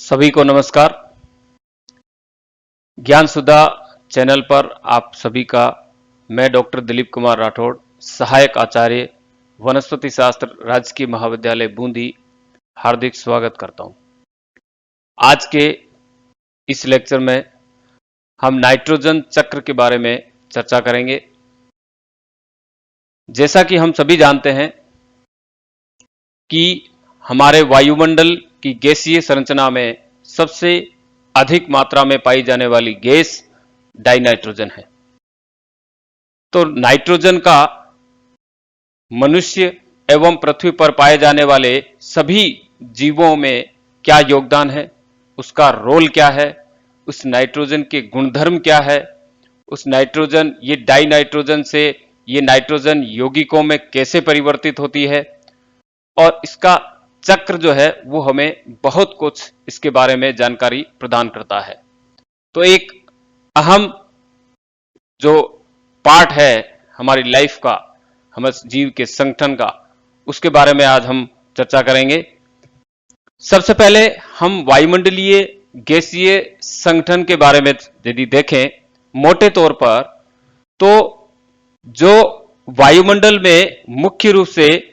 सभी को नमस्कार। ज्ञान सुधा चैनल पर आप सभी का मैं डॉक्टर दिलीप कुमार राठौड़, सहायक आचार्य, वनस्पति शास्त्र, राजकीय महाविद्यालय बूंदी, हार्दिक स्वागत करता हूं। आज के इस लेक्चर में हम नाइट्रोजन चक्र के बारे में चर्चा करेंगे। जैसा कि हम सभी जानते हैं कि हमारे वायुमंडल की गैसीय संरचना में सबसे अधिक मात्रा में पाई जाने वाली गैस डाइनाइट्रोजन है। तो नाइट्रोजन का मनुष्य एवं पृथ्वी पर पाए जाने वाले सभी जीवों में क्या योगदान है, उसका रोल क्या है, उस नाइट्रोजन के गुणधर्म क्या है, उस नाइट्रोजन ये डाइनाइट्रोजन से ये नाइट्रोजन यौगिकों में कैसे परिवर्तित होती है, और इसका चक्र जो है वो हमें बहुत कुछ इसके बारे में जानकारी प्रदान करता है। तो एक अहम जो पार्ट है हमारी लाइफ का, हमारे जीव के संगठन का, उसके बारे में आज हम चर्चा करेंगे। सबसे पहले हम वायुमंडलीय गैसीय संगठन के बारे में यदि देखें मोटे तौर पर, तो जो वायुमंडल में मुख्य रूप से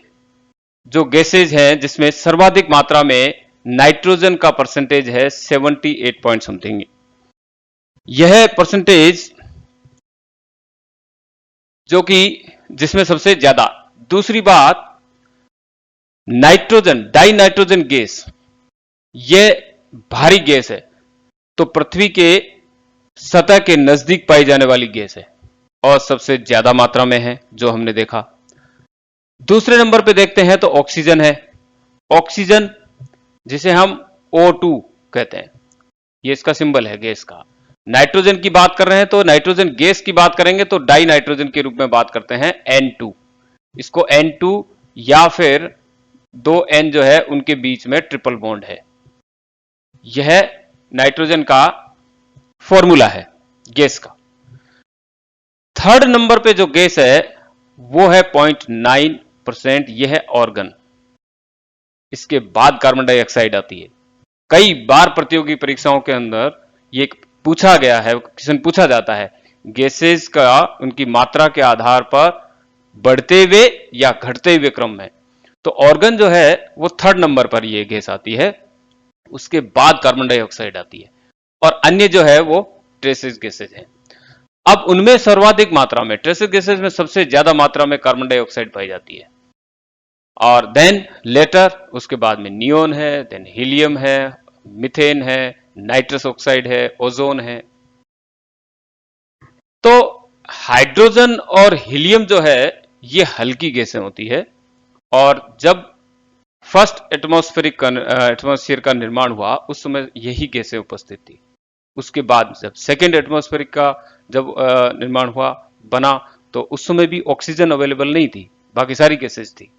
जो गैसेज हैं जिसमें सर्वाधिक मात्रा में नाइट्रोजन का परसेंटेज है 78 पॉइंट समथिंग। यह परसेंटेज जो कि जिसमें सबसे ज्यादा, दूसरी बात नाइट्रोजन डाइनाइट्रोजन गैस यह भारी गैस है, तो पृथ्वी के सतह के नजदीक पाई जाने वाली गैस है और सबसे ज्यादा मात्रा में है जो हमने देखा। दूसरे नंबर पे देखते हैं तो ऑक्सीजन है। ऑक्सीजन जिसे हम O2 कहते हैं, ये इसका सिंबल है गैस का। नाइट्रोजन की बात कर रहे हैं तो नाइट्रोजन गैस की बात करेंगे तो डाई नाइट्रोजन के रूप में बात करते हैं N2। इसको N2 या फिर 2 N जो है उनके बीच में ट्रिपल बॉन्ड है। यह नाइट्रोजन का फॉर्मूला है गैस का। थर्ड नंबर पे जो गैस है वो है 0.9%, यह है ऑर्गन। इसके बाद कार्बन डाइऑक्साइड आती है। कई बार प्रतियोगी परीक्षाओं के अंदर ये पूछा गया है, क्वेश्चन पूछा जाता है गैसेस का उनकी मात्रा के आधार पर बढ़ते हुए या घटते हुए क्रम में, तो ऑर्गन जो है वो थर्ड नंबर पर ये गैस आती है। उसके बाद कार्बन डाइऑक्साइड आती है और अन्य जो है वो ट्रेसेस गैसेज हैं। अब उनमें सर्वाधिक मात्रा में ट्रेसेस गैसेज में सबसे ज्यादा मात्रा में कार्बन डाइऑक्साइड पाई जाती है, और देन लेटर उसके बाद में नियोन है, देन हीलियम है, मीथेन है, नाइट्रस ऑक्साइड है, ओजोन है। तो हाइड्रोजन और हीलियम जो है ये हल्की गैसें होती है, और जब फर्स्ट एटमॉस्फेयर का निर्माण हुआ उस समय यही गैसें उपस्थित थी। उसके बाद जब सेकेंड एटमॉस्फेरिक का जब निर्माण हुआ बना, तो उस समय भी ऑक्सीजन अवेलेबल नहीं थी, बाकी सारी गैसेज थी।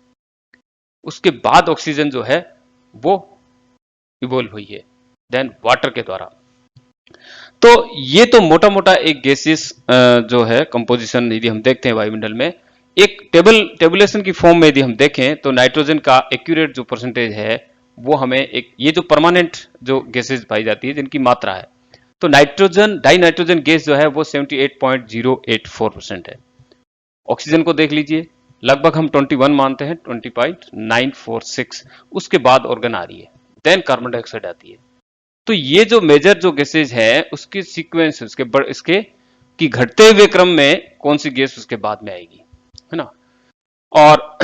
उसके बाद ऑक्सीजन जो है वो इवोल्व हुई है देन वाटर के द्वारा। तो ये तो मोटा मोटा एक गैसेस जो है कंपोजिशन यदि हम देखते हैं वायुमंडल में, एक टेबुलेशन की फॉर्म में यदि हम देखें तो नाइट्रोजन का एक्यूरेट जो परसेंटेज है वो हमें एक, ये जो परमानेंट जो गैसेज पाई जाती है जिनकी मात्रा है, तो नाइट्रोजन डाइनाइट्रोजन गैस जो है वो 78.084% है। ऑक्सीजन को देख लीजिए, लगभग हम 21 मानते हैं, 20.946। उसके बाद ऑर्गन आ रही है, देन कार्बन डाइऑक्साइड आती है। तो ये जो मेजर जो गैसेज है उसके सीक्वेंस, इसके की घटते हुए क्रम में कौन सी गैस उसके बाद में आएगी, है ना। और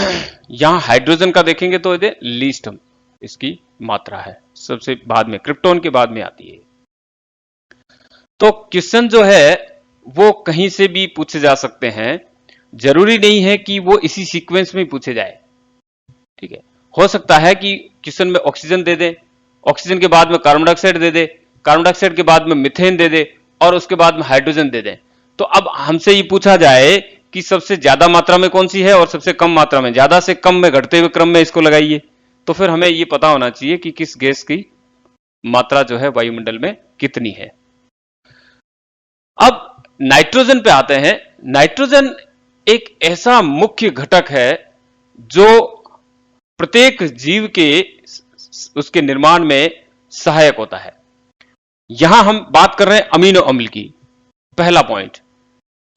यहां हाइड्रोजन का देखेंगे तो ये लीस्ट इसकी मात्रा है, सबसे बाद में क्रिप्टॉन के बाद में आती है। तो क्वेश्चन जो है वो कहीं से भी पूछे जा सकते हैं, जरूरी नहीं है कि वो इसी सीक्वेंस में पूछे जाए, ठीक है। हो सकता है कि क्वेश्चन में ऑक्सीजन दे दे, ऑक्सीजन के बाद में कार्बन डाइऑक्साइड दे दे, कार्बन डाइऑक्साइड के बाद में मीथेन दे दे, और उसके बाद में हाइड्रोजन दे दे। तो अब हमसे ये पूछा जाए कि सबसे ज्यादा मात्रा में कौन सी है और सबसे कम मात्रा में, ज्यादा से कम में घटते हुए क्रम में इसको लगाइए, तो फिर हमें ये पता होना चाहिए कि किस गैस की मात्रा जो है वायुमंडल में कितनी है। अब नाइट्रोजन पे आते हैं। नाइट्रोजन एक ऐसा मुख्य घटक है जो प्रत्येक जीव के उसके निर्माण में सहायक होता है। यहां हम बात कर रहे हैं अमीनो अम्ल की। पहला पॉइंट,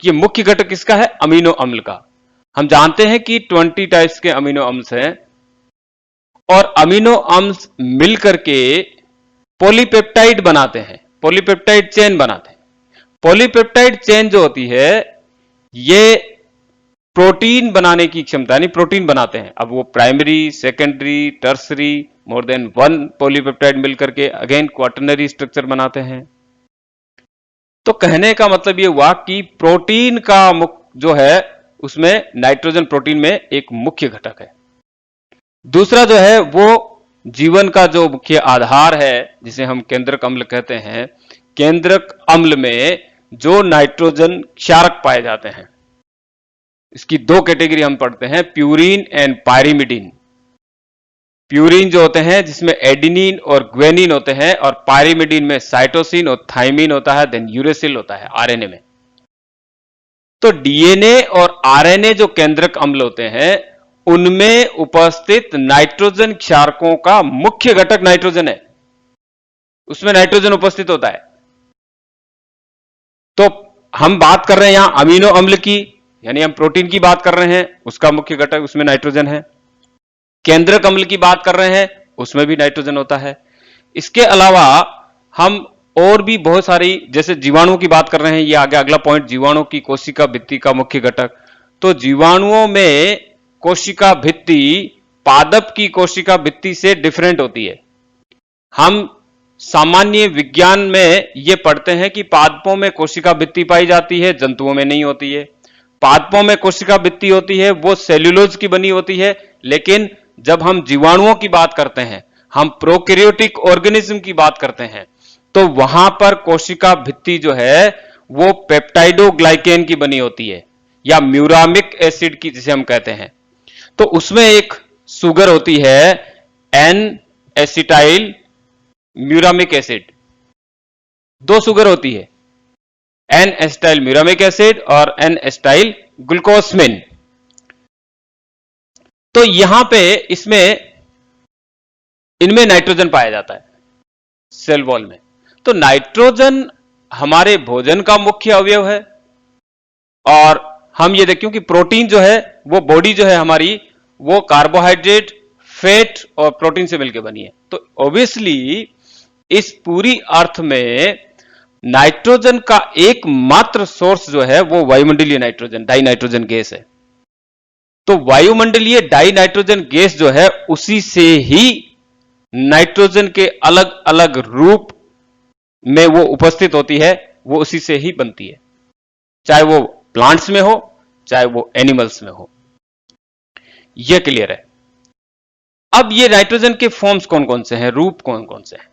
ये मुख्य घटक किसका है? अमीनो अम्ल का। हम जानते हैं कि 20 टाइप्स के अमीनो अम्ल हैं और अमीनो अम्ल मिलकर के पॉलीपेप्टाइड बनाते हैं, पॉलीपेप्टाइड चेन बनाते हैं। पॉलीपेप्टाइड चेन जो होती है ये प्रोटीन बनाने की क्षमता, यानी प्रोटीन बनाते हैं। अब वो primary, secondary, tertiary, more than one polypeptide मिलकर के अगेन क्वाटरनरी स्ट्रक्चर बनाते हैं। तो कहने का मतलब ये हुआ कि प्रोटीन का जो है उसमें नाइट्रोजन प्रोटीन में एक मुख्य घटक है। दूसरा जो है वो जीवन का जो मुख्य आधार है, जिसे हम केंद्रक अम्ल कहते हैं। केंद्रक अम्ल में जो नाइट्रोजन क्षारक पाए जाते हैं, इसकी दो कैटेगरी हम पढ़ते हैं, प्यूरिन एंड पायरिमिडीन। प्यूरिन जो होते हैं जिसमें एडिनिन और ग्वेनिन होते हैं, और पायरिमिडीन में साइटोसिन और थाइमिन होता है, देन यूरेसिल होता है आरएनए में। तो डीएनए और आरएनए जो केंद्रक अम्ल होते हैं उनमें उपस्थित नाइट्रोजन क्षारकों का मुख्य घटक नाइट्रोजन है, उसमें नाइट्रोजन उपस्थित होता है। तो हम बात कर रहे हैं यहां अमीनो अम्ल की, यानी हम प्रोटीन की बात कर रहे हैं, उसका मुख्य घटक उसमें नाइट्रोजन है। केंद्रक अम्ल की बात कर रहे हैं, उसमें भी नाइट्रोजन होता है। इसके अलावा हम और भी बहुत सारी, जैसे जीवाणुओं की बात कर रहे हैं, ये आगे अगला पॉइंट, जीवाणु की कोशिका भित्ति का मुख्य घटक। तो जीवाणुओं में कोशिका भित्ति पादप की कोशिका भित्ति से डिफरेंट होती है। हम सामान्य विज्ञान में यह पढ़ते हैं कि पादपों में कोशिका भित्ति पाई जाती है, जंतुओं में नहीं होती है। पादपों में कोशिका भित्ति होती है, वो सेल्यूलोज की बनी होती है, लेकिन जब हम जीवाणुओं की बात करते हैं, हम प्रोकैरियोटिक ऑर्गेनिज्म की बात करते हैं, तो वहां पर कोशिका भित्ति जो है वो पेप्टाइडोग्लाइकेन की बनी होती है, या म्यूरामिक एसिड की जिसे हम कहते हैं। तो उसमें एक सुगर होती है एन एसिटाइल म्यूरामिक एसिड, दो सुगर होती है, एन एसिटाइल म्यूरामिक एसिड और एन एसिटाइल ग्लूकोसमिन। तो यहां पे इनमें नाइट्रोजन पाया जाता है सेल वॉल में। तो नाइट्रोजन हमारे भोजन का मुख्य अवयव है, और हम ये देखिए कि प्रोटीन जो है वो बॉडी जो है हमारी, वो कार्बोहाइड्रेट, फैट और प्रोटीन से मिलकर बनी है। तो ऑब्वियसली इस पूरी अर्थ में नाइट्रोजन का एकमात्र सोर्स जो है वो वायुमंडलीय नाइट्रोजन, डाई नाइट्रोजन गैस है। तो वायुमंडलीय डाई नाइट्रोजन गैस जो है उसी से ही नाइट्रोजन के अलग अलग रूप में वो उपस्थित होती है, वो उसी से ही बनती है, चाहे वो प्लांट्स में हो चाहे वो एनिमल्स में हो। यह क्लियर है। अब ये नाइट्रोजन के फॉर्म्स कौन कौन से हैं, रूप कौन कौन से हैं?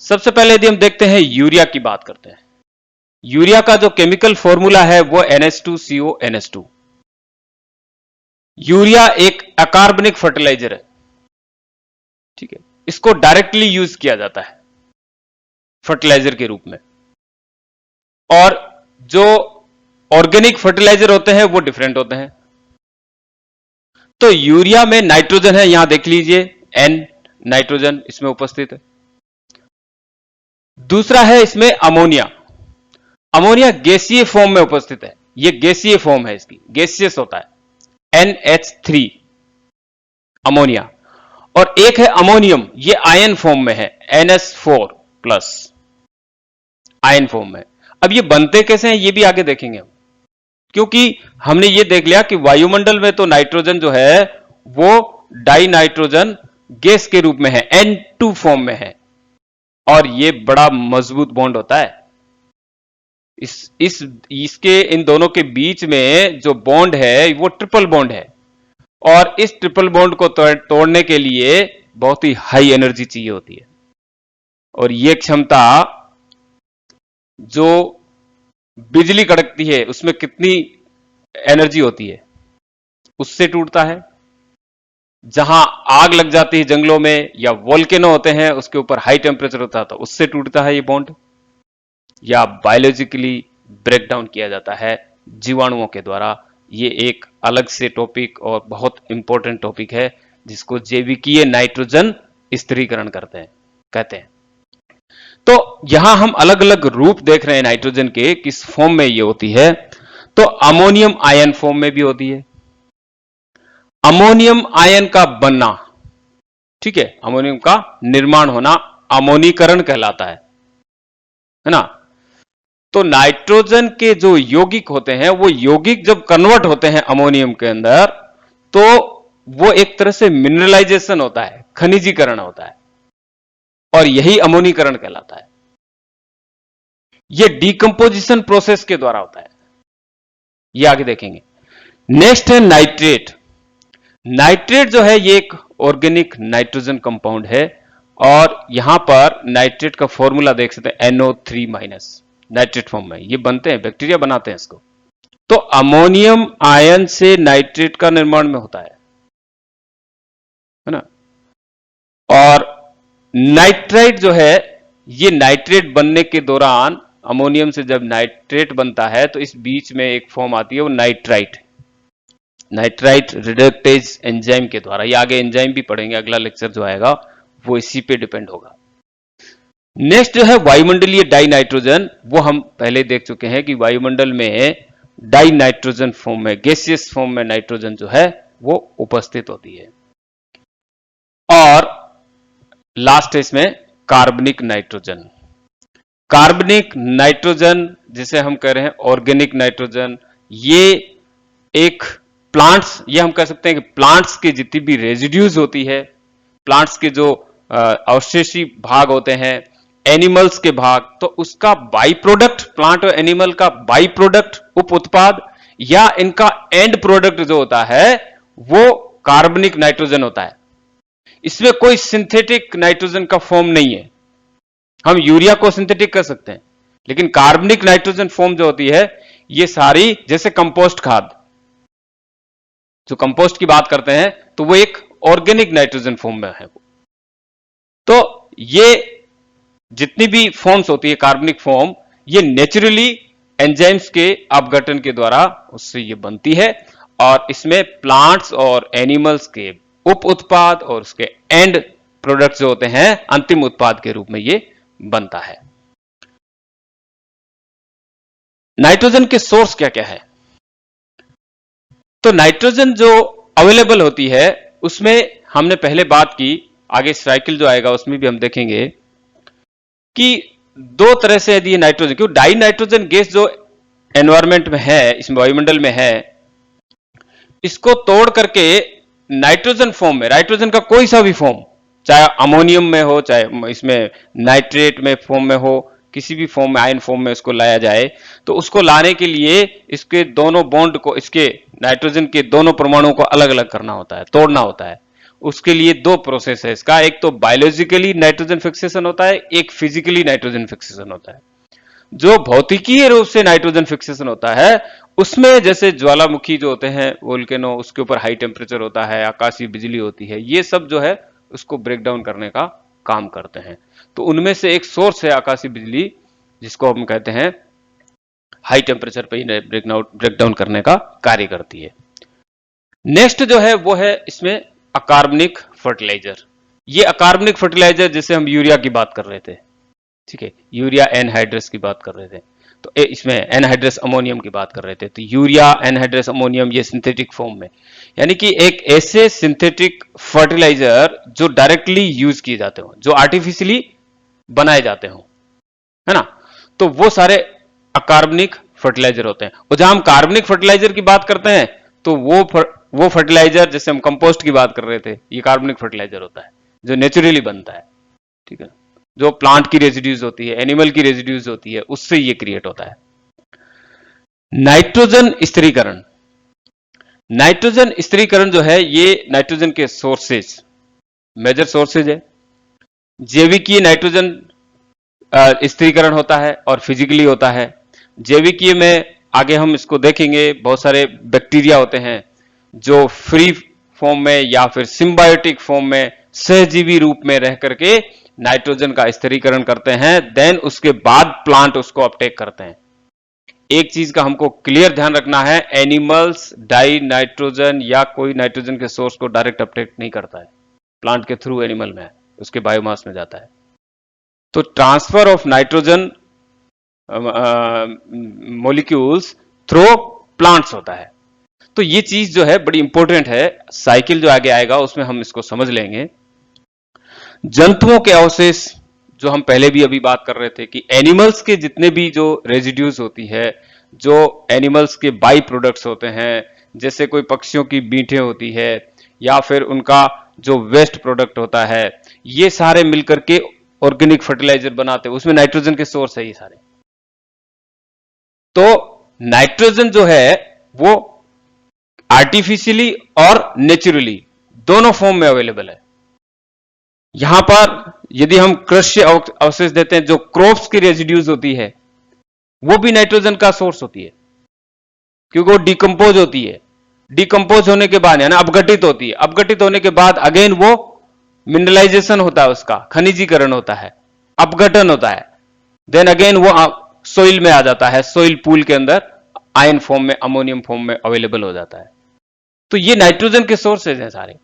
सबसे पहले यदि हम देखते हैं यूरिया की बात करते हैं। यूरिया का जो केमिकल फॉर्मूला है वो NH2CO NH2। यूरिया एक अकार्बनिक फर्टिलाइजर है, ठीक है, इसको डायरेक्टली यूज किया जाता है फर्टिलाइजर के रूप में। और जो ऑर्गेनिक फर्टिलाइजर होते हैं वो डिफरेंट होते हैं। तो यूरिया में नाइट्रोजन है, यहां देख लीजिए N नाइट्रोजन इसमें उपस्थित है। दूसरा है इसमें अमोनिया। अमोनिया गैसीय फॉर्म में उपस्थित है, यह गैसीय फॉर्म है, इसकी गैसियस होता है, NH3 अमोनिया। और एक है अमोनियम, यह आयन फॉर्म में है, NH4 प्लस आयन फॉर्म में। अब ये बनते कैसे हैं ये भी आगे देखेंगे हम, क्योंकि हमने ये देख लिया कि वायुमंडल में तो नाइट्रोजन जो है वो डाई नाइट्रोजन गैस के रूप में है, N2 फॉर्म में है, और ये बड़ा मजबूत बॉन्ड होता है। इसके इन दोनों के बीच में जो बॉन्ड है वो ट्रिपल बॉन्ड है, और इस ट्रिपल बॉन्ड को तोड़ने के लिए बहुत ही हाई एनर्जी चाहिए होती है। और ये क्षमता, जो बिजली कड़कती है उसमें कितनी एनर्जी होती है, उससे टूटता है। जहां आग लग जाती है जंगलों में, या वोल्केनो होते हैं उसके ऊपर हाई टेम्परेचर होता है, तो उससे टूटता है ये बॉन्ड, या बायोलॉजिकली ब्रेक डाउन किया जाता है जीवाणुओं के द्वारा। ये एक अलग से टॉपिक और बहुत इंपॉर्टेंट टॉपिक है, जिसको जैविकीय नाइट्रोजन स्थिरीकरण करते हैं। कहते हैं। तो यहां हम अलग अलग रूप देख रहे हैं नाइट्रोजन के, किस फॉर्म में ये होती है। तो अमोनियम आयन फॉर्म में भी होती है। अमोनियम आयन का बनना, ठीक है, अमोनियम का निर्माण होना अमोनीकरण कहलाता है ना। तो नाइट्रोजन के जो यौगिक होते हैं, वो यौगिक जब कन्वर्ट होते हैं अमोनियम के अंदर, तो वो एक तरह से मिनरलाइजेशन होता है, खनिजीकरण होता है, और यही अमोनीकरण कहलाता है। ये डिकम्पोजिशन प्रोसेस के द्वारा होता है, ये आगे देखेंगे। नेक्स्ट है नाइट्रेट। नाइट्रेट जो है ये एक ऑर्गेनिक नाइट्रोजन कंपाउंड है, और यहां पर नाइट्रेट का फॉर्मूला देख सकते हैं, NO3- नाइट्रेट फॉर्म में ये बनते हैं, बैक्टीरिया बनाते हैं इसको। तो अमोनियम आयन से नाइट्रेट का निर्माण में होता है ना। और नाइट्राइट जो है, ये नाइट्रेट बनने के दौरान अमोनियम से जब नाइट्रेट बनता है तो इस बीच में एक फॉर्म आती है, वो नाइट्राइट, नाइट्राइट रिडक्टेज एंजाइम के द्वारा। ये आगे एंजाइम भी पढ़ेंगे, अगला लेक्चर जो आएगा वो इसी पे डिपेंड होगा। नेक्स्ट जो है वायुमंडलीय डाई नाइट्रोजन, वो हम पहले देख चुके हैं कि वायुमंडल में डाई नाइट्रोजन फॉर्म में, गैसियस फॉर्म में नाइट्रोजन जो है वो उपस्थित होती है। और लास्ट है इसमें कार्बनिक नाइट्रोजन। कार्बनिक नाइट्रोजन जिसे हम कह रहे हैं ऑर्गेनिक नाइट्रोजन, ये एक प्लांट्स, ये हम कह सकते हैं कि प्लांट्स के जितनी भी रेजिड्यूज होती है, प्लांट्स के जो अवशेषी भाग होते हैं, एनिमल्स के भाग, तो उसका बाई प्रोडक्ट, प्लांट और एनिमल का बाई प्रोडक्ट, उप उत्पाद, या इनका एंड प्रोडक्ट जो होता है वो कार्बनिक नाइट्रोजन होता है। इसमें कोई सिंथेटिक नाइट्रोजन का फॉर्म नहीं है। हम यूरिया को सिंथेटिक कर सकते हैं, लेकिन कार्बनिक नाइट्रोजन फॉर्म जो होती है, ये सारी, जैसे कंपोस्ट खाद, जो कंपोस्ट की बात करते हैं, तो वो एक ऑर्गेनिक नाइट्रोजन फॉर्म में है। तो ये जितनी भी फॉर्म्स होती है कार्बनिक फॉर्म, ये नेचुरली एंजाइम्स के अपघटन के द्वारा उससे ये बनती है, और इसमें प्लांट्स और एनिमल्स के उप उत्पाद और उसके एंड प्रोडक्ट्स जो होते हैं अंतिम उत्पाद के रूप में ये बनता है। नाइट्रोजन के सोर्स क्या क्या है। तो नाइट्रोजन जो अवेलेबल होती है उसमें हमने पहले बात की, आगे साइकिल जो आएगा उसमें भी हम देखेंगे कि दो तरह से यदि नाइट्रोजन, क्यों डाई नाइट्रोजन गैस जो एनवायरमेंट में है, इसमें वायुमंडल में है, इसको तोड़ करके नाइट्रोजन फॉर्म में, नाइट्रोजन का कोई सा भी फॉर्म, चाहे अमोनियम में हो, चाहे इसमें नाइट्रेट में फॉर्म में हो, किसी भी फॉर्म में, आयन फॉर्म में उसको लाया जाए, तो उसको लाने के लिए इसके दोनों बॉन्ड को, इसके नाइट्रोजन के दोनों परमाणुओं को अलग अलग करना होता है, तोड़ना होता है। उसके लिए दो प्रोसेस है इसका, एक तो बायोलॉजिकली नाइट्रोजन फिक्सेशन होता है, एक फिजिकली नाइट्रोजन फिक्सेशन होता है। जो भौतिकीय रूप से नाइट्रोजन फिक्सेशन होता है उसमें जैसे ज्वालामुखी जो होते हैं, वोल्केनो, उसके ऊपर हाई टेम्परेचर होता है, आकाशीय बिजली होती है, ये सब जो है उसको ब्रेक डाउन करने का काम करते हैं। तो उनमें से एक सोर्स है आकाशीय बिजली, जिसको हम कहते हैं हाई टेम्परेचर पे ही ब्रेक डाउन करने का कार्य करती है। नेक्स्ट जो है वो है इसमें अकार्बनिक फर्टिलाइजर। ये अकार्बनिक फर्टिलाइजर जिसे हम यूरिया की बात कर रहे थे, ठीक है, यूरिया एनहाइड्रस की बात कर रहे थे, तो इसमें एनहाइड्रस अमोनियम की बात कर रहे थे। तो यूरिया, एनहाइड्रस अमोनियम, ये सिंथेटिक फॉर्म में, यानी कि एक ऐसे सिंथेटिक फर्टिलाइजर जो डायरेक्टली यूज किए जाते हो, जो आर्टिफिशियली बनाए जाते हो, है ना, तो वो सारे अकार्बनिक फर्टिलाइजर होते हैं। और जहां हम कार्बनिक फर्टिलाइजर की बात करते हैं तो वो फर्टिलाइजर, जैसे हम कंपोस्ट की बात कर रहे थे, ये कार्बनिक फर्टिलाइजर होता है जो नेचुरली बनता है, ठीक है, जो प्लांट की रेजिड्यूज होती है, एनिमल की रेजिड्यूज होती है, उससे ये क्रिएट होता है। नाइट्रोजन स्थिरीकरण। नाइट्रोजन स्थिरीकरण जो है ये नाइट्रोजन के सोर्सेज, मेजर सोर्सेज है। जैविकीय नाइट्रोजन स्थिरीकरण होता है और फिजिकली होता है। जैविकीय में आगे हम इसको देखेंगे, बहुत सारे बैक्टीरिया होते हैं जो फ्री फॉर्म में या फिर सिम्बायोटिक फॉर्म में सहजीवी रूप में रह करके नाइट्रोजन का स्थिरीकरण करते हैं, देन उसके बाद प्लांट उसको अपटेक करते हैं। एक चीज का हमको क्लियर ध्यान रखना है, एनिमल्स डाई नाइट्रोजन या कोई नाइट्रोजन के सोर्स को डायरेक्ट अपटेक नहीं करता है, प्लांट के थ्रू एनिमल में, उसके बायोमास में जाता है। तो transfer of nitrogen molecules through plants होता है। तो ये चीज जो है बड़ी इंपॉर्टेंट है, साइकिल जो आगे आएगा उसमें हम इसको समझ लेंगे। जंतुओं के अवशेष जो हम पहले भी अभी बात कर रहे थे कि एनिमल्स के जितने भी जो रेजिड्यूज होती है, जो एनिमल्स के बाई प्रोडक्ट्स होते हैं, जैसे कोई पक्षियों की बींटें होती है या फिर उनका जो वेस्ट प्रोडक्ट होता है, ये सारे मिलकर के ऑर्गेनिक फर्टिलाइजर बनाते हैं, उसमें नाइट्रोजन के सोर्स है ये सारे। तो नाइट्रोजन जो है वो आर्टिफिशियली और नेचुरली दोनों फॉर्म में अवेलेबल है। यहां पर यदि हम कृषि अवशेष देते हैं, जो क्रॉप्स की रेजिड्यूज होती है, वो भी नाइट्रोजन का सोर्स होती है, क्योंकि वो डिकम्पोज होती है। डिकम्पोज होने के बाद यानी अपघटित होती है, अपघटित होने के बाद अगेन वो मिनरलाइजेशन होता है, उसका खनिजीकरण होता है, अपघटन होता है, देन अगेन वो सोइल में आ जाता है, सोइल पूल के अंदर आयन फॉर्म में, अमोनियम फॉर्म में अवेलेबल हो जाता है। तो ये नाइट्रोजन के सोर्सेज हैं सारे।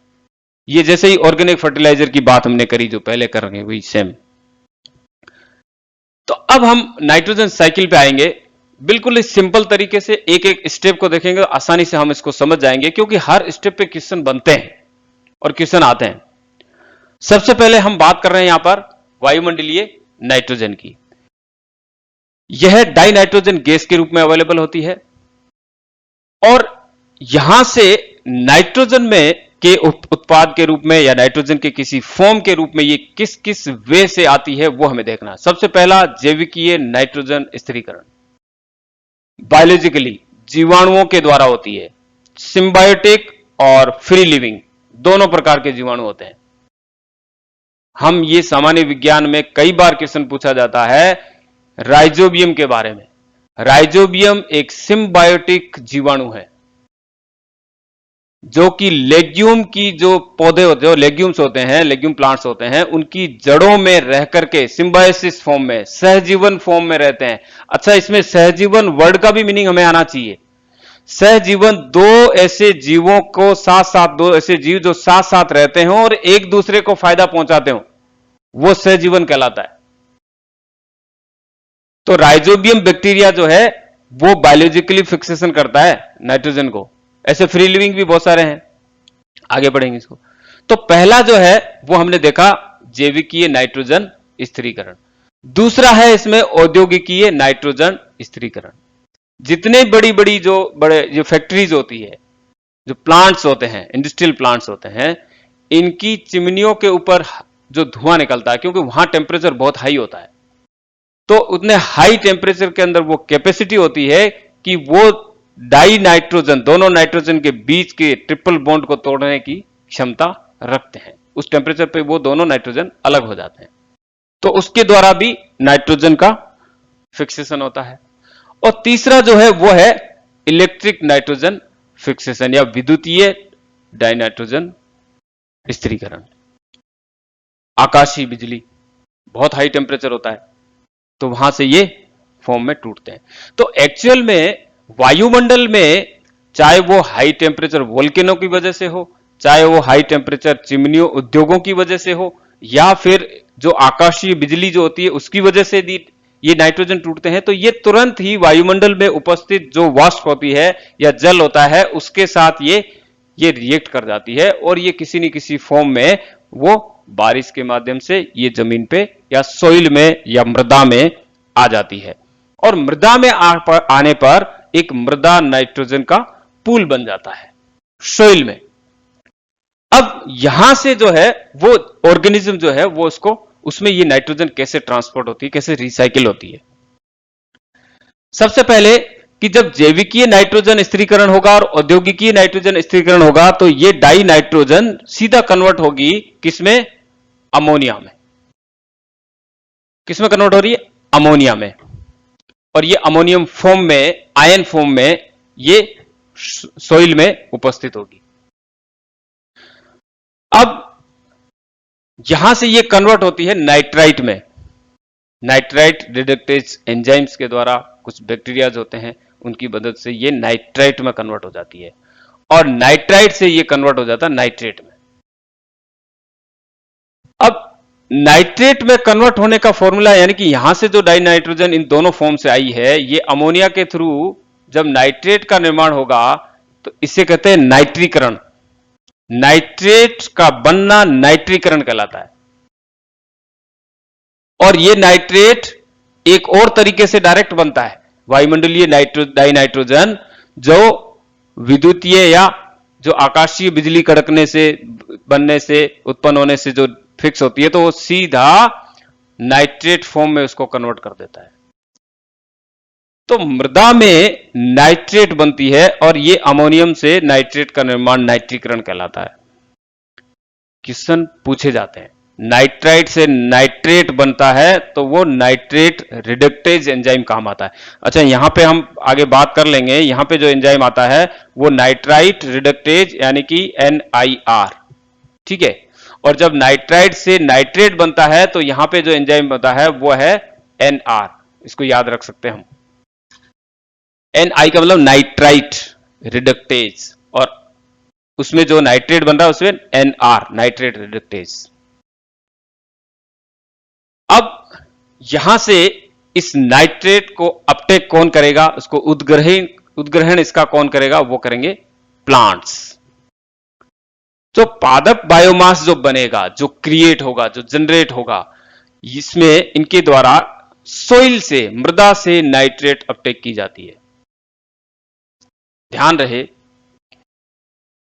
ये जैसे ही ऑर्गेनिक फर्टिलाइजर की बात हमने करी जो पहले कर रहे हैं, वही सेम। तो अब हम नाइट्रोजन साइकिल पे आएंगे, बिल्कुल इस सिंपल तरीके से एक एक स्टेप को देखेंगे, आसानी से हम इसको समझ जाएंगे, क्योंकि हर स्टेप पे क्वेश्चन बनते हैं और क्वेश्चन आते हैं। सबसे पहले हम बात कर रहे हैं यहां पर वायुमंडलीय नाइट्रोजन की। यह डाई नाइट्रोजन गैस के रूप में अवेलेबल होती है, और यहां से नाइट्रोजन में के उत्पाद के रूप में या नाइट्रोजन के किसी फॉर्म के रूप में ये किस किस वे से आती है वो हमें देखना है। सबसे पहला जैविकीय नाइट्रोजन स्थिरीकरण, बायोलॉजिकली जीवाणुओं के द्वारा होती है। सिम्बायोटिक और फ्री लिविंग दोनों प्रकार के जीवाणु होते हैं। हम ये सामान्य विज्ञान में कई बार क्वेश्चन पूछा जाता है राइजोबियम के बारे में। राइजोबियम एक सिम्बायोटिक जीवाणु है, जो कि लेग्यूम की जो पौधे होते हैं, लेग्यूम्स होते हैं, लेग्यूम प्लांट्स होते हैं, उनकी जड़ों में रह करके सिम्बायोसिस फॉर्म में, सहजीवन फॉर्म में रहते हैं। अच्छा, इसमें सहजीवन वर्ड का भी मीनिंग हमें आना चाहिए। सहजीवन दो ऐसे जीवों को साथ साथ, दो ऐसे जीव जो साथ साथ रहते हो और एक दूसरे को फायदा पहुंचाते हो, वो सहजीवन कहलाता है। तो राइजोबियम बैक्टीरिया जो है वो बायोलॉजिकली फिक्सेशन करता है नाइट्रोजन को। ऐसे फ्री लिविंग भी बहुत सारे हैं, आगे बढ़ेंगे इसको। तो पहला जो है वो हमने देखा जैविकीय नाइट्रोजन स्थिरीकरण। दूसरा है इसमें औद्योगिकीय नाइट्रोजन स्थिरीकरण। जितने बड़ी बड़ी जो फैक्ट्रीज होती है, जो प्लांट्स होते हैं, इंडस्ट्रियल प्लांट्स होते हैं, इनकी चिमनियों के ऊपर जो धुआं निकलता है, क्योंकि वहां टेम्परेचर बहुत हाई होता है, तो उतने हाई टेम्परेचर के अंदर वो कैपेसिटी होती है कि वो डाई नाइट्रोजन, दोनों नाइट्रोजन के बीच के ट्रिपल बॉन्ड को तोड़ने की क्षमता रखते हैं। उस टेम्परेचर पे वो दोनों नाइट्रोजन अलग हो जाते हैं, तो उसके द्वारा भी नाइट्रोजन का फिक्सेशन होता है। और तीसरा जो है वो है इलेक्ट्रिक नाइट्रोजन फिक्सेशन या विद्युतीय डाई नाइट्रोजन स्थिरीकरण। आकाशीय बिजली, बहुत हाई टेम्परेचर होता है, तो वहां से ये फॉर्म में टूटते हैं। तो एक्चुअल में वायुमंडल में, चाहे वो हाई टेम्परेचर वोल्केनो की वजह से हो, चाहे वो हाई टेम्परेचर चिमनियों उद्योगों की वजह से हो, या फिर जो आकाशीय बिजली जो होती है उसकी वजह से ये नाइट्रोजन टूटते हैं, तो ये तुरंत ही वायुमंडल में उपस्थित जो वाष्प होती है या जल होता है उसके साथ ये रिएक्ट कर जाती है, और ये किसी न किसी फॉर्म में वो बारिश के माध्यम से ये जमीन पे या सोइल में या मृदा में आ जाती है, और मृदा में आने पर एक मृदा नाइट्रोजन का पूल बन जाता है सोइल में। अब यहां से जो है वो ऑर्गेनिज्म जो है वो उसमें ये नाइट्रोजन कैसे ट्रांसपोर्ट होती है, कैसे रिसाइकिल होती है। सबसे पहले कि जब जैविकीय नाइट्रोजन स्थिरीकरण होगा और औद्योगिकीय नाइट्रोजन स्थिरीकरण होगा, तो ये डाई नाइट्रोजन सीधा कन्वर्ट होगी किसमें? अमोनिया में। किसमें कन्वर्ट हो रही है? अमोनिया में। और ये अमोनियम फॉर्म में, आयन फॉर्म में ये सोइल में उपस्थित होगी। अब यहां से ये कन्वर्ट होती है नाइट्राइट में। नाइट्राइट रिडक्टेज एंजाइम्स के द्वारा, कुछ बैक्टीरियाज होते हैं उनकी मदद से ये नाइट्राइट में कन्वर्ट हो जाती है, और नाइट्राइट से ये कन्वर्ट हो जाता है नाइट्रेट में। अब नाइट्रेट में कन्वर्ट होने का फॉर्मूला, यानी कि यहां से जो डाई नाइट्रोजन इन दोनों फॉर्म से आई है, ये अमोनिया के थ्रू जब नाइट्रेट का निर्माण होगा तो इसे कहते हैं नाइट्रीकरण। नाइट्रेट का बनना नाइट्रीकरण कहलाता है। और ये नाइट्रेट एक और तरीके से डायरेक्ट बनता है, वायुमंडलीय डाई नाइट्रोजन जो विद्युतीय या जो आकाशीय बिजली कड़कने से बनने से उत्पन्न होने से जो फिक्स होती है, तो वो सीधा नाइट्रेट फॉर्म में उसको कन्वर्ट कर देता है। तो मृदा में नाइट्रेट बनती है और ये अमोनियम से नाइट्रेट का निर्माण नाइट्रीकरण कहलाता है। क्वेश्चन पूछे जाते हैं, नाइट्राइट से नाइट्रेट बनता है तो वो नाइट्रेट रिडक्टेज एंजाइम काम आता है। अच्छा, यहां पे हम आगे बात कर लेंगे। यहां पे जो एंजाइम आता है वो नाइट्राइट रिडक्टेज यानी कि NIR, ठीक है। और जब नाइट्राइट से नाइट्रेट बनता है तो यहां पे जो एंजाइम बनता है वो है NR। इसको याद रख सकते हैं हम। NI का मतलब नाइट्राइट रिडक्टेज, और उसमें जो नाइट्रेट बन रहा है उसमें NR, नाइट्रेट रिडक्टेज। अब यहां से इस नाइट्रेट को अपटेक कौन करेगा, उसको उद्ग्रहण इसका कौन करेगा, वो करेंगे प्लांट्स। जो पादप बायोमास जो बनेगा, जो क्रिएट होगा, जो जनरेट होगा, इसमें इनके द्वारा सोइल से, मृदा से नाइट्रेट अपटेक की जाती है। ध्यान रहे,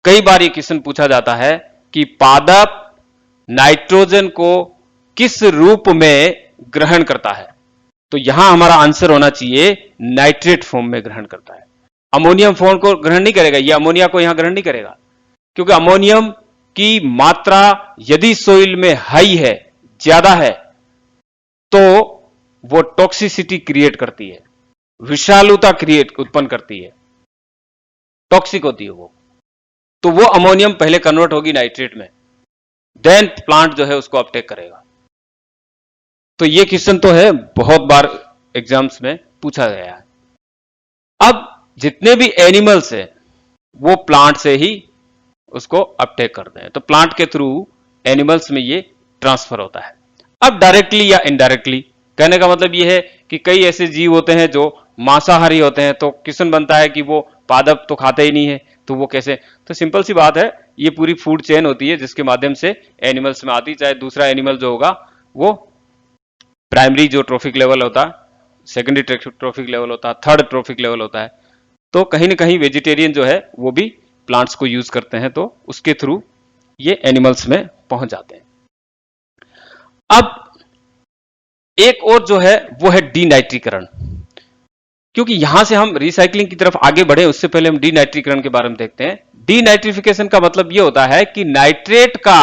कई बार ये क्वेश्चन पूछा जाता है कि पादप नाइट्रोजन को किस रूप में ग्रहण करता है, तो यहां हमारा आंसर होना चाहिए नाइट्रेट फॉर्म में ग्रहण करता है। अमोनियम फॉर्म को ग्रहण नहीं करेगा, ये अमोनिया को यहां ग्रहण नहीं करेगा, क्योंकि अमोनियम की मात्रा यदि सोइल में हाई है, ज्यादा है, तो वो टॉक्सिसिटी क्रिएट करती है, विषालुता उत्पन्न करती है, टॉक्सिक होती है वो। तो वो अमोनियम पहले कन्वर्ट होगी नाइट्रेट में, देन प्लांट जो है उसको अपटेक करेगा। तो ये क्वेश्चन तो है, बहुत बार एग्जाम्स में पूछा गया है। अब जितने भी एनिमल्स हैं वो प्लांट से ही उसको अपटेक करते हैं, तो प्लांट के थ्रू एनिमल्स में ये ट्रांसफर होता है। अब डायरेक्टली या इनडायरेक्टली, कहने का मतलब ये है कि कई ऐसे जीव होते हैं जो मांसाहारी होते हैं, तो क्वेश्चन बनता है कि वो पादप तो खाते ही नहीं है, तो वो कैसे। तो सिंपल सी बात है, ये पूरी फूड चेन होती है जिसके माध्यम से एनिमल्स में आती, चाहे दूसरा एनिमल जो होगा वो प्राइमरी जो ट्रोफिक लेवल होता है, सेकेंडरी ट्रोफिक लेवल होता है, थर्ड ट्रोफिक लेवल होता है। तो कहीं ना कहीं वेजिटेरियन जो है वो भी प्लांट्स को यूज करते हैं, तो उसके थ्रू ये एनिमल्स में पहुंच जाते हैं। अब एक और जो है वो है डीनाइट्रीकरण। क्योंकि यहां से हम रिसाइकलिंग की तरफ आगे बढ़े, उससे पहले हम डीनाइट्रीकरण के बारे में देखते हैं। डीनाइट्रिफिकेशन का मतलब यह होता है कि नाइट्रेट का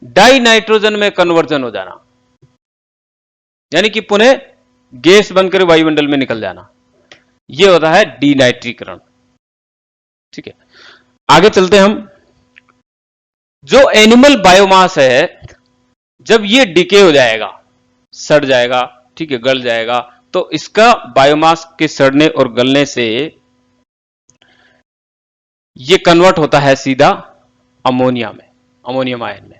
डाई नाइट्रोजन में कन्वर्जन हो जाना, यानी कि पुनः गैस बनकर वायुमंडल में निकल जाना, यह होता है डीनाइट्रीकरण। ठीक है, आगे चलते हैं हम। जो एनिमल बायोमास है, जब ये डिके हो जाएगा, सड़ जाएगा, ठीक है, गल जाएगा, तो इसका बायोमास के सड़ने और गलने से ये कन्वर्ट होता है सीधा अमोनिया में, अमोनियम आयन में।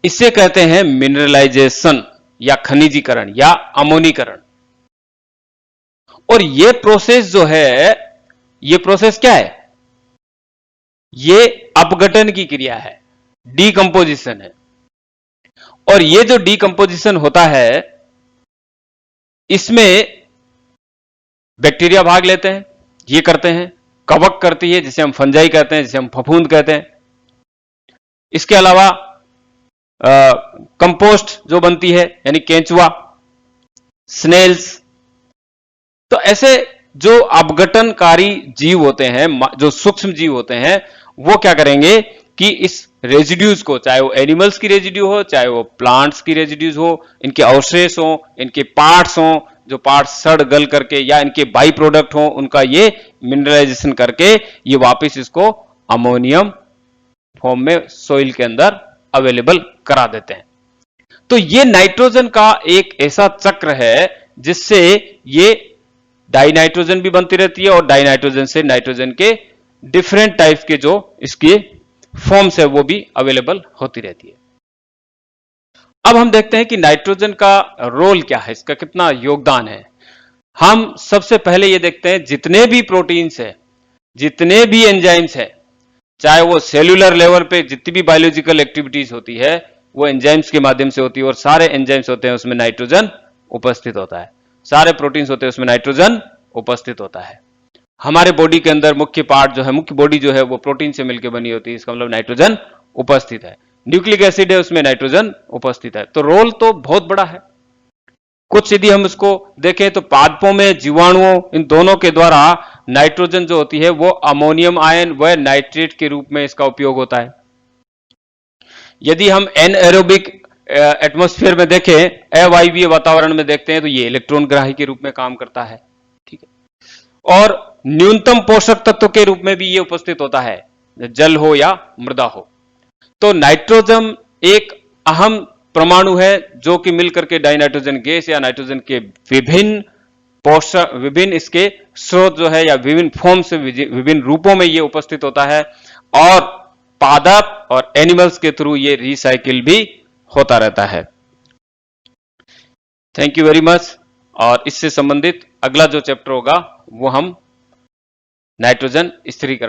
इसे कहते हैं मिनरलाइजेशन या खनिजीकरण या अमोनीकरण। और ये प्रोसेस जो है, ये प्रोसेस क्या है? ये अपघटन की क्रिया है, डीकंपोजिशन है। और ये जो डीकंपोजिशन होता है, इसमें बैक्टीरिया भाग लेते हैं, ये करते हैं, कवक करती है जिसे हम फंजाई कहते हैं, जिसे हम फफूंद कहते हैं। इसके अलावा कंपोस्ट जो बनती है, यानी केंचुआ, स्नेल्स। तो ऐसे जो अपघटनकारी जीव होते हैं, जो सूक्ष्म जीव होते हैं, वो क्या करेंगे कि इस रेजिड्यूज को, चाहे वो एनिमल्स की रेजिड्यू हो, चाहे वो प्लांट्स की रेजिड्यूज हो, इनके अवशेष हो, इनके पार्ट्स हो, जो पार्ट्स सड़ गल करके, या इनके बाई प्रोडक्ट हो, उनका ये मिनरलाइजेशन करके ये वापस इसको अमोनियम फॉर्म में सोइल के अंदर अवेलेबल करा देते हैं। तो ये नाइट्रोजन का एक ऐसा चक्र है जिससे ये डाइनाइट्रोजन भी बनती रहती है, और डाइनाइट्रोजन से नाइट्रोजन के डिफरेंट टाइप्स के जो इसके फॉर्म्स है वो भी अवेलेबल होती रहती है। अब हम देखते हैं कि नाइट्रोजन का रोल क्या है, इसका कितना योगदान है। हम सबसे पहले ये देखते हैं जितने भी प्रोटीन्स है, जितने भी एंजाइम्स है, चाहे वो सेल्यूलर लेवल पे जितनी भी बायोलॉजिकल एक्टिविटीज होती है वो एंजाइम्स के माध्यम से होती है, और सारे एंजाइम्स होते हैं उसमें नाइट्रोजन उपस्थित होता है। सारे प्रोटीन्स होते हैं उसमें नाइट्रोजन उपस्थित होता है। हमारे बॉडी के अंदर मुख्य पार्ट जो है, मुख्य बॉडी जो है वो प्रोटीन से मिलकर बनी होती है, इसका मतलब नाइट्रोजन उपस्थित है। न्यूक्लिक एसिड है उसमें नाइट्रोजन उपस्थित है। तो रोल तो बहुत बड़ा है। कुछ यदि हम इसको देखें तो पादपों में जीवाणुओं इन दोनों के द्वारा नाइट्रोजन जो होती है वो अमोनियम आयन व नाइट्रेट के रूप में इसका उपयोग होता है। यदि हम एनएरोबिक एटमॉस्फेयर में देखें, अवायवीय वातावरण में देखते हैं, तो ये इलेक्ट्रॉन ग्राही के रूप में काम करता है। ठीक है। और न्यूनतम पोषक तत्व के रूप में भी ये उपस्थित होता है, जल हो या मृदा हो। तो नाइट्रोजन एक अहम परमाणु है जो कि मिलकर के डाइनाइट्रोजन गैस या नाइट्रोजन के विभिन्न पोषक, विभिन्न इसके स्रोत जो है या विभिन्न फॉर्म से, विभिन्न रूपों में ये उपस्थित होता है, और पादप और एनिमल्स के थ्रू ये रिसाइकिल भी होता रहता है। Thank you very much. और इससे संबंधित अगला जो चैप्टर होगा वो हम नाइट्रोजन स्थिरीकरण